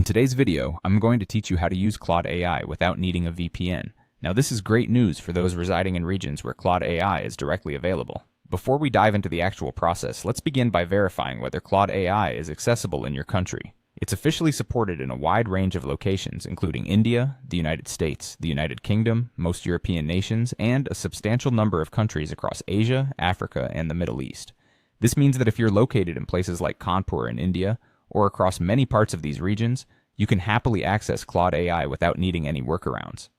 In today's video, I'm going to teach you how to use Claude AI without needing a VPN. Now this is great news for those residing in regions where Claude AI is directly available. Before we dive into the actual process, let's begin by verifying whether Claude AI is accessible in your country. It's officially supported in a wide range of locations, including India, the United States, the United Kingdom, most European nations, and a substantial number of countries across Asia, Africa, and the Middle East. This means that if you're located in places like Kanpur in India, or across many parts of these regions, you can happily access Claude AI without needing any workarounds.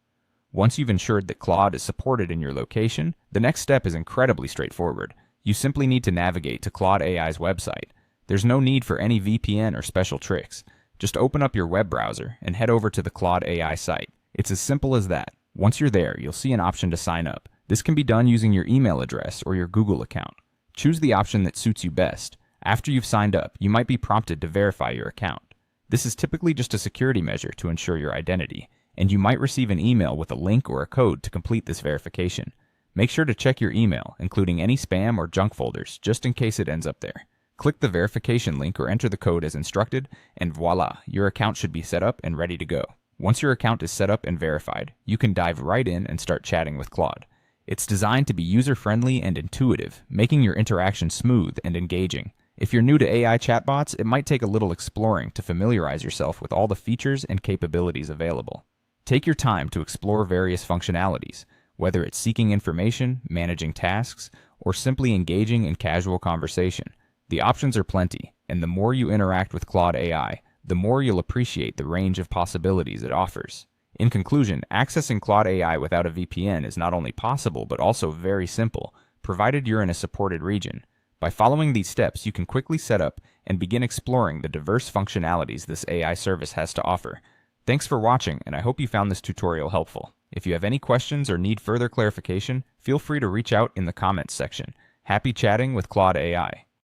Once you've ensured that Claude is supported in your location, the next step is incredibly straightforward. You simply need to navigate to Claude AI's website. There's no need for any VPN or special tricks. Just open up your web browser and head over to the Claude AI site. It's as simple as that. Once you're there, you'll see an option to sign up. This can be done using your email address or your Google account. Choose the option that suits you best. After you've signed up, you might be prompted to verify your account. This is typically just a security measure to ensure your identity, and you might receive an email with a link or a code to complete this verification. Make sure to check your email, including any spam or junk folders, just in case it ends up there. Click the verification link or enter the code as instructed, and voila, your account should be set up and ready to go. Once your account is set up and verified, you can dive right in and start chatting with Claude. It's designed to be user-friendly and intuitive, making your interaction smooth and engaging. If you're new to AI chatbots, it might take a little exploring to familiarize yourself with all the features and capabilities available. Take your time to explore various functionalities, whether it's seeking information, managing tasks, or simply engaging in casual conversation. The options are plenty, and the more you interact with Claude AI, the more you'll appreciate the range of possibilities it offers. In conclusion, accessing Claude AI without a VPN is not only possible but also very simple, provided you're in a supported region. By following these steps, you can quickly set up and begin exploring the diverse functionalities this AI service has to offer. Thanks for watching, and I hope you found this tutorial helpful. If you have any questions or need further clarification, feel free to reach out in the comments section. Happy chatting with Claude AI.